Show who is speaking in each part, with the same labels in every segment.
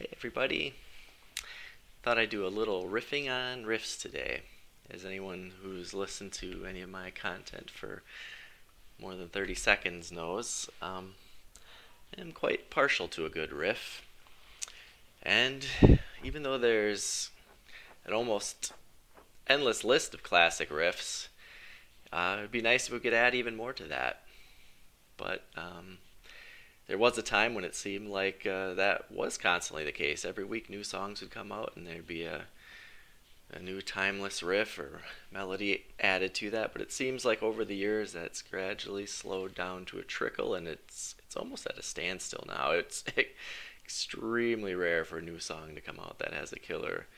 Speaker 1: Hey everybody, thought I'd do a little riffing on riffs today. As anyone who's listened to any of my content for more than 30 seconds knows, I'm quite partial to a good riff. And even though there's an almost endless list of classic riffs, it'd be nice if we could add even more to that. But there was a time when it seemed like that was constantly the case. Every week, new songs would come out, and there'd be a new timeless riff or melody added to that. But it seems like over the years, that's gradually slowed down to a trickle, and it's almost at a standstill now. It's extremely rare for a new song to come out that has a killer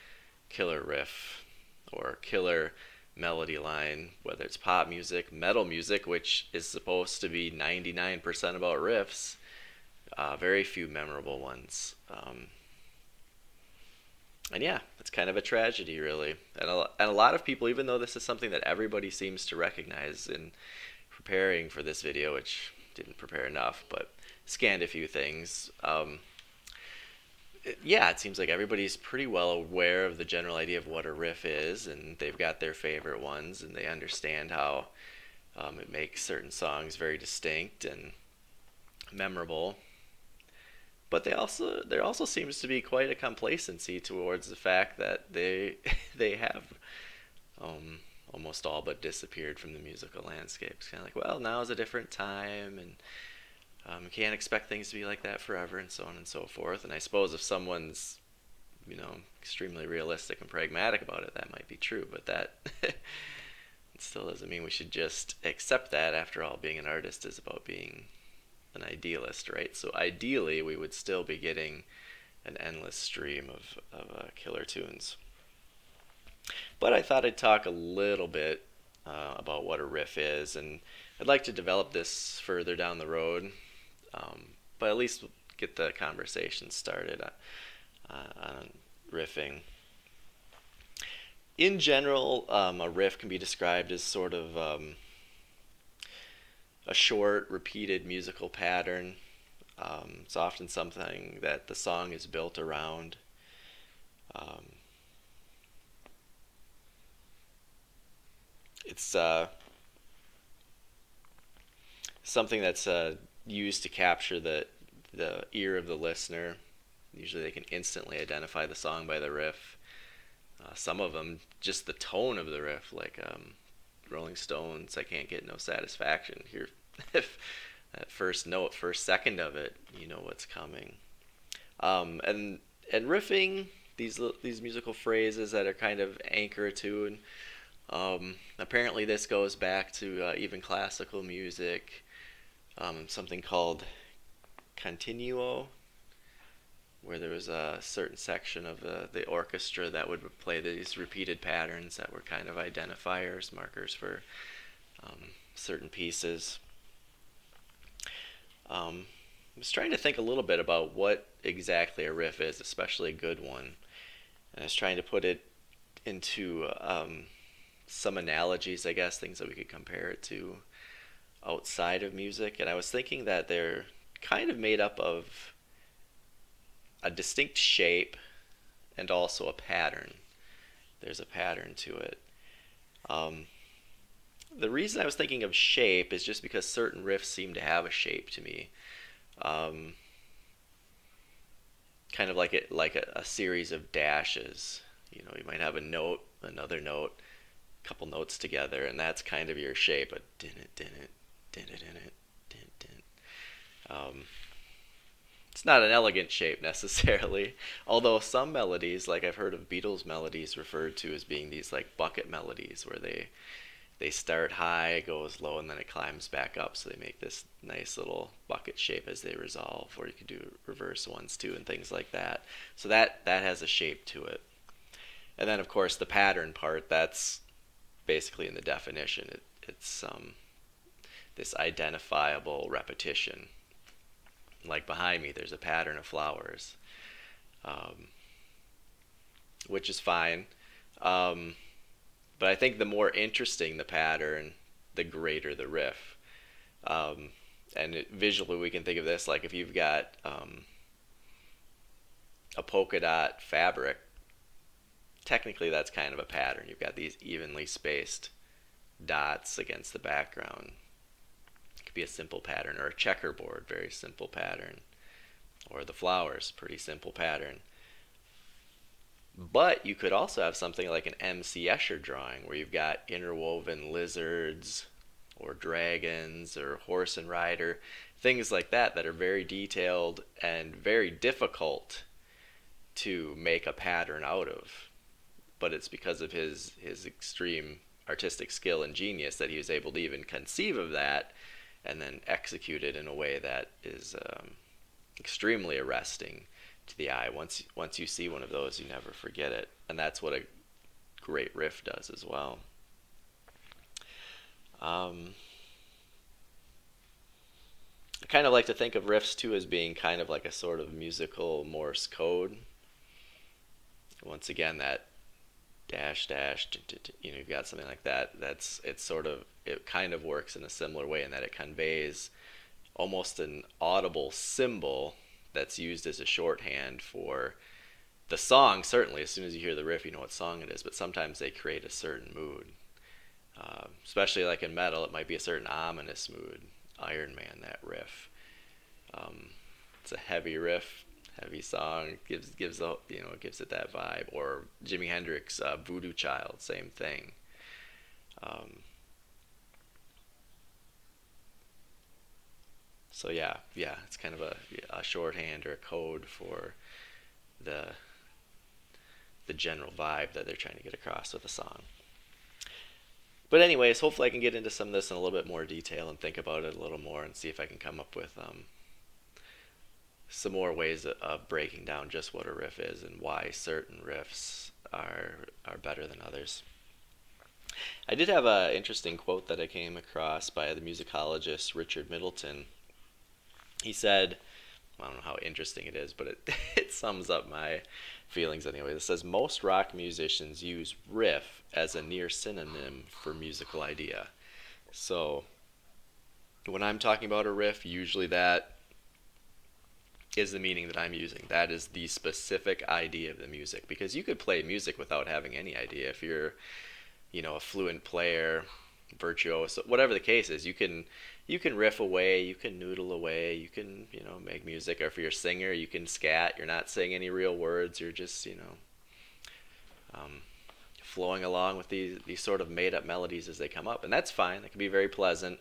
Speaker 1: riff or killer melody line, whether it's pop music, metal music, which is supposed to be 99% about riffs. Very few memorable ones. And yeah, it's kind of a tragedy, really. And a lot of people, even though this is something that everybody seems to recognize in preparing for this video, which didn't prepare enough, but scanned a few things. Yeah, it seems like everybody's pretty well aware of the general idea of what a riff is, and they've got their favorite ones, and they understand how it makes certain songs very distinct and memorable. But there also seems to be quite a complacency towards the fact that they have almost all but disappeared from the musical landscape. It's kind of like, well, now is a different time, and you can't expect things to be like that forever, and so on and so forth. And I suppose if someone's extremely realistic and pragmatic about it, that might be true. But that it still doesn't mean we should just accept that. After all, being an artist is about being an idealist, right? So ideally, we would still be getting an endless stream of killer tunes. But I thought I'd talk a little bit about what a riff is, and I'd like to develop this further down the road, but at least get the conversation started on riffing. In general, a riff can be described as sort of a short, repeated musical pattern. It's often something that the song is built around. Um, it's something that's used to capture the ear of the listener. Usually, they can instantly identify the song by the riff. Some of them, just the tone of the riff, like Rolling Stones, I can't get no satisfaction. Here, if that first note, first second of it, you know what's coming. And riffing, these musical phrases that are kind of anchor a tune. Apparently, this goes back to even classical music. Something called continuo, where there was a certain section of the orchestra that would play these repeated patterns that were kind of identifiers, markers for certain pieces. I was trying to think a little bit about what exactly a riff is, especially a good one. And I was trying to put it into some analogies, I guess, things that we could compare it to outside of music. And I was thinking that they're kind of made up of a distinct shape and also a pattern. There's a pattern to it. The reason I was thinking of shape is just because certain riffs seem to have a shape to me. Kind of like a series of dashes. You might have a note, another note, a couple notes together, and that's kind of your shape. A din it, din it, din it, din it, din din. It's not an elegant shape necessarily, although some melodies, like I've heard of Beatles melodies referred to as being these like bucket melodies, where they start high, goes low, and then it climbs back up. So they make this nice little bucket shape as they resolve. Or you could do reverse ones too, and things like that. So that has a shape to it. And then of course the pattern part. That's basically in the definition. It's this identifiable repetition. Like behind me, there's a pattern of flowers, which is fine. But I think the more interesting the pattern, the greater the riff. Visually, we can think of this like if you've got a polka dot fabric, technically that's kind of a pattern. You've got these evenly spaced dots against the background. It could be a simple pattern, or a checkerboard, very simple pattern, or the flowers, pretty simple pattern. But you could also have something like an M.C. Escher drawing where you've got interwoven lizards or dragons or horse and rider, things like that that are very detailed and very difficult to make a pattern out of. But it's because of his extreme artistic skill and genius that he was able to even conceive of that and then execute it in a way that is extremely arresting to the eye. Once you see one of those, you never forget it, and that's what a great riff does as well. I kind of like to think of riffs too as being kind of like a sort of musical Morse code. Once again, that dash dash, you've got something like that. It kind of works in a similar way in that it conveys almost an audible symbol that's used as a shorthand for the song. Certainly, as soon as you hear the riff, you know what song it is. But sometimes they create a certain mood. Especially like in metal, it might be a certain ominous mood. Iron Man, that riff. It's a heavy riff, heavy song. Gives it that vibe. Or Jimi Hendrix, Voodoo Child, same thing. So yeah, it's kind of a shorthand or a code for the general vibe that they're trying to get across with a song. But anyways, hopefully I can get into some of this in a little bit more detail and think about it a little more and see if I can come up with some more ways of breaking down just what a riff is and why certain riffs are better than others. I did have an interesting quote that I came across by the musicologist Richard Middleton. He said, I don't know how interesting it is, but it sums up my feelings anyway. It says, most rock musicians use riff as a near synonym for musical idea. So when I'm talking about a riff, usually that is the meaning that I'm using. That is the specific idea of the music. Because you could play music without having any idea. If you're, a fluent player, virtuoso, whatever the case is, you can riff away, you can noodle away, you can, make music. Or if you're a singer, you can scat. You're not saying any real words. You're just, flowing along with these sort of made up melodies as they come up. And that's fine. That can be very pleasant.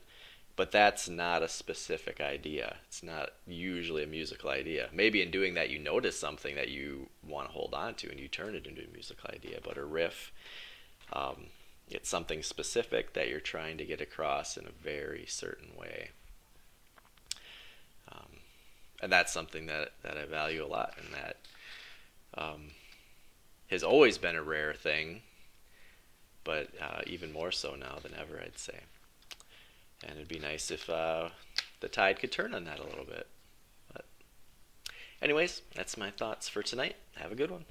Speaker 1: But that's not a specific idea. It's not usually a musical idea. Maybe in doing that you notice something that you want to hold on to and you turn it into a musical idea. But a riff, it's something specific that you're trying to get across in a very certain way. And that's something that I value a lot, and that has always been a rare thing, but even more so now than ever, I'd say. And it'd be nice if the tide could turn on that a little bit. But anyways, that's my thoughts for tonight. Have a good one.